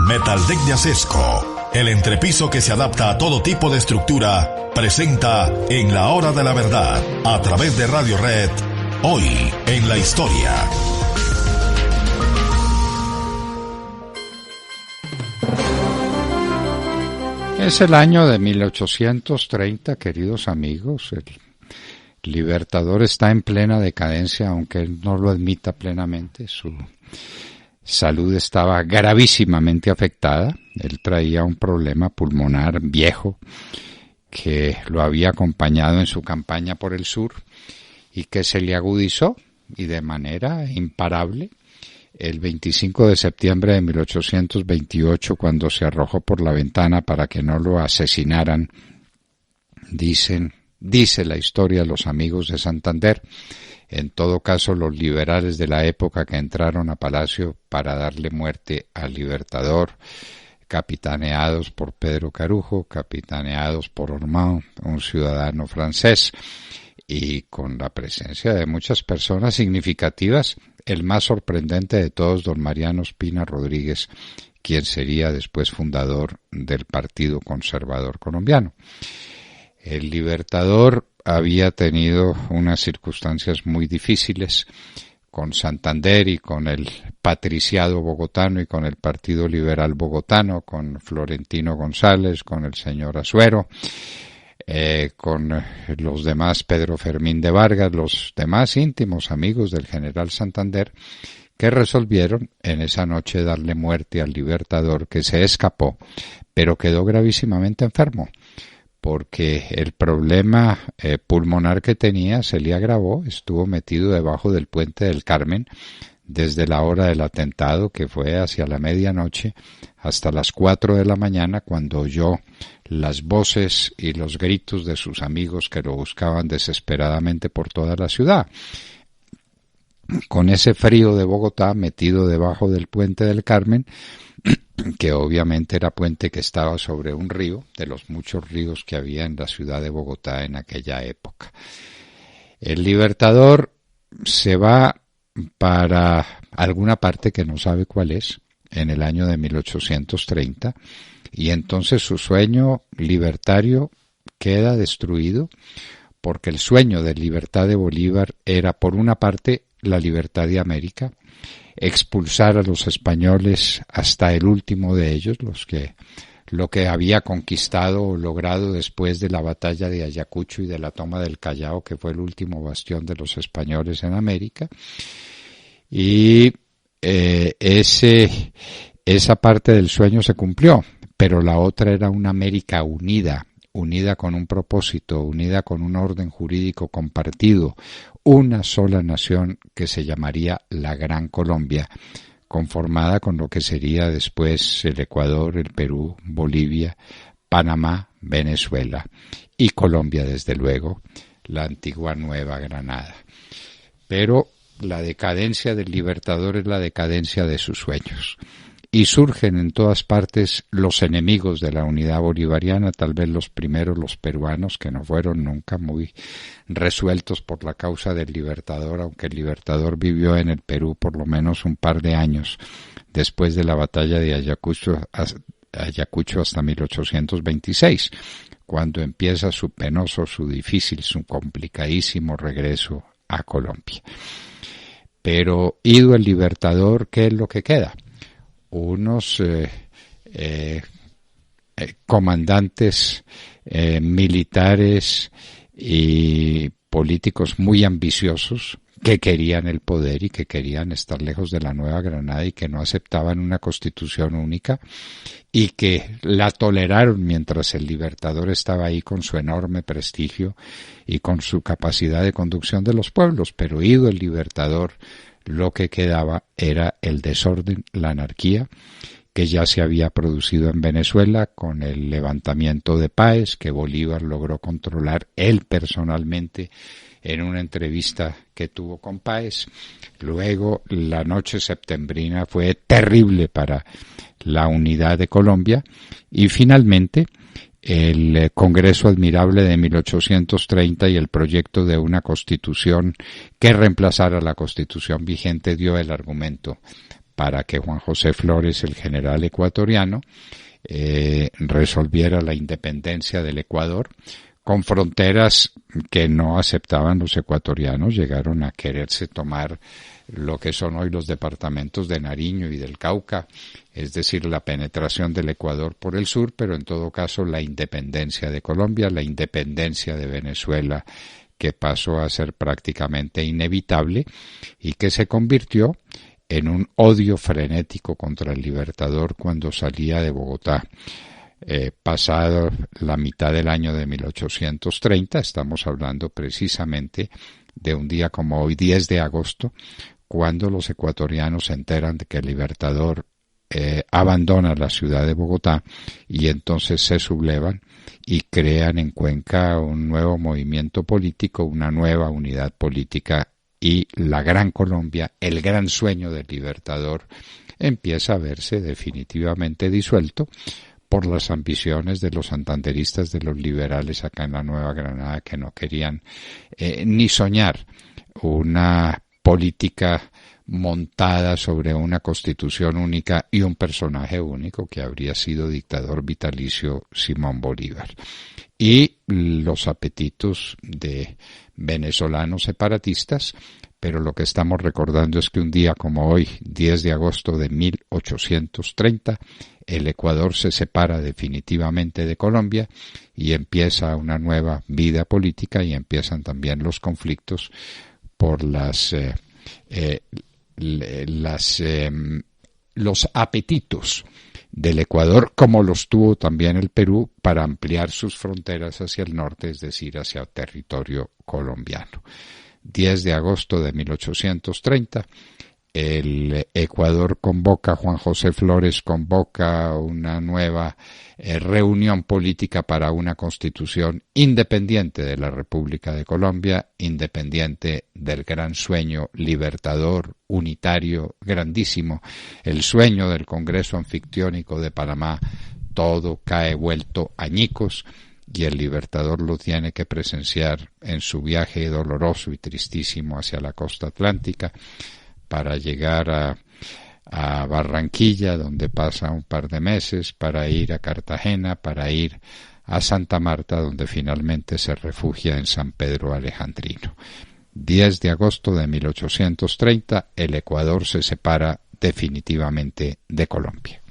Metaldeck de Acesco, el entrepiso que se adapta a todo tipo de estructura, presenta En la Hora de la Verdad, a través de Radio Red, hoy en la historia. Es el año de 1830, queridos amigos. El Libertador está en plena decadencia, aunque él no lo admita plenamente. Su salud estaba gravísimamente afectada. Él traía un problema pulmonar viejo que lo había acompañado en su campaña por el sur y que se le agudizó y de manera imparable el 25 de septiembre de 1828, cuando se arrojó por la ventana para que no lo asesinaran. Dice la historia de los amigos de Santander, en todo caso los liberales de la época que entraron a Palacio para darle muerte al Libertador, capitaneados por Pedro Carujo, capitaneados por Ormond, un ciudadano francés, y con la presencia de muchas personas significativas, el más sorprendente de todos, don Mariano Espina Rodríguez, quien sería después fundador del Partido Conservador Colombiano. El Libertador había tenido unas circunstancias muy difíciles con Santander y con el patriciado bogotano y con el Partido Liberal bogotano, con Florentino González, con el señor Azuero, con los demás, Pedro Fermín de Vargas, los demás íntimos amigos del general Santander, que resolvieron en esa noche darle muerte al Libertador, que se escapó, pero quedó gravísimamente enfermo, porque el problema pulmonar que tenía se le agravó. Estuvo metido debajo del puente del Carmen desde la hora del atentado, que fue hacia la medianoche, hasta las 4 de la mañana, cuando oyó las voces y los gritos de sus amigos que lo buscaban desesperadamente por toda la ciudad. Con ese frío de Bogotá, metido debajo del puente del Carmen, que obviamente era puente que estaba sobre un río, de los muchos ríos que había en la ciudad de Bogotá en aquella época. El Libertador se va para alguna parte que no sabe cuál es, en el año de 1830, y entonces su sueño libertario queda destruido, porque el sueño de libertad de Bolívar era, por una parte, la libertad de América, expulsar a los españoles hasta el último de ellos, lo que había conquistado o logrado después de la batalla de Ayacucho y de la toma del Callao, que fue el último bastión de los españoles en América. Y esa parte del sueño se cumplió, pero la otra era una América unida con un propósito, unida con un orden jurídico compartido, una sola nación que se llamaría la Gran Colombia, conformada con lo que sería después el Ecuador, el Perú, Bolivia, Panamá, Venezuela y Colombia, desde luego, la antigua Nueva Granada. Pero la decadencia del Libertador es la decadencia de sus sueños. Y surgen en todas partes los enemigos de la unidad bolivariana, tal vez los primeros los peruanos, que no fueron nunca muy resueltos por la causa del Libertador, aunque el Libertador vivió en el Perú por lo menos un par de años después de la batalla de Ayacucho hasta 1826, cuando empieza su penoso, su difícil, su complicadísimo regreso a Colombia. Pero ido el Libertador, ¿qué es lo que queda? Unos comandantes militares y políticos muy ambiciosos que querían el poder y que querían estar lejos de la Nueva Granada y que no aceptaban una constitución única y que la toleraron mientras el Libertador estaba ahí con su enorme prestigio y con su capacidad de conducción de los pueblos. Pero ido el Libertador, lo que quedaba era el desorden, la anarquía, que ya se había producido en Venezuela con el levantamiento de Páez, que Bolívar logró controlar él personalmente en una entrevista que tuvo con Páez. Luego, la noche septembrina fue terrible para la unidad de Colombia, y finalmente el Congreso Admirable de 1830 y el proyecto de una constitución que reemplazara la constitución vigente dio el argumento para que Juan José Flores, el general ecuatoriano, resolviera la independencia del Ecuador con fronteras que no aceptaban los ecuatorianos. Llegaron a quererse tomar lo que son hoy los departamentos de Nariño y del Cauca, es decir, la penetración del Ecuador por el sur, pero en todo caso la independencia de Colombia, la independencia de Venezuela, que pasó a ser prácticamente inevitable y que se convirtió en un odio frenético contra el Libertador cuando salía de Bogotá. Pasado la mitad del año de 1830, estamos hablando precisamente de un día como hoy, 10 de agosto, cuando los ecuatorianos se enteran de que el Libertador abandona la ciudad de Bogotá, y entonces se sublevan y crean en Cuenca un nuevo movimiento político, una nueva unidad política, y la Gran Colombia, el gran sueño del Libertador, empieza a verse definitivamente disuelto por las ambiciones de los santanderistas, de los liberales acá en la Nueva Granada, que no querían ni soñar una política montada sobre una constitución única y un personaje único que habría sido dictador vitalicio Simón Bolívar. Y los apetitos de venezolanos separatistas, pero lo que estamos recordando es que un día como hoy, 10 de agosto de 1830, el Ecuador se separa definitivamente de Colombia y empieza una nueva vida política, y empiezan también los conflictos por los apetitos del Ecuador, como los tuvo también el Perú, para ampliar sus fronteras hacia el norte, es decir, hacia el territorio colombiano. 10 de agosto de 1830, el Ecuador convoca, Juan José Flores convoca una nueva reunión política para una constitución independiente de la República de Colombia, independiente del gran sueño libertador, unitario, grandísimo, el sueño del Congreso Anfictiónico de Panamá. Todo cae vuelto añicos, y el Libertador lo tiene que presenciar en su viaje doloroso y tristísimo hacia la costa atlántica, para llegar a Barranquilla, donde pasa un par de meses, para ir a Cartagena, para ir a Santa Marta, donde finalmente se refugia en San Pedro Alejandrino. 10 de agosto de 1830, el Ecuador se separa definitivamente de Colombia.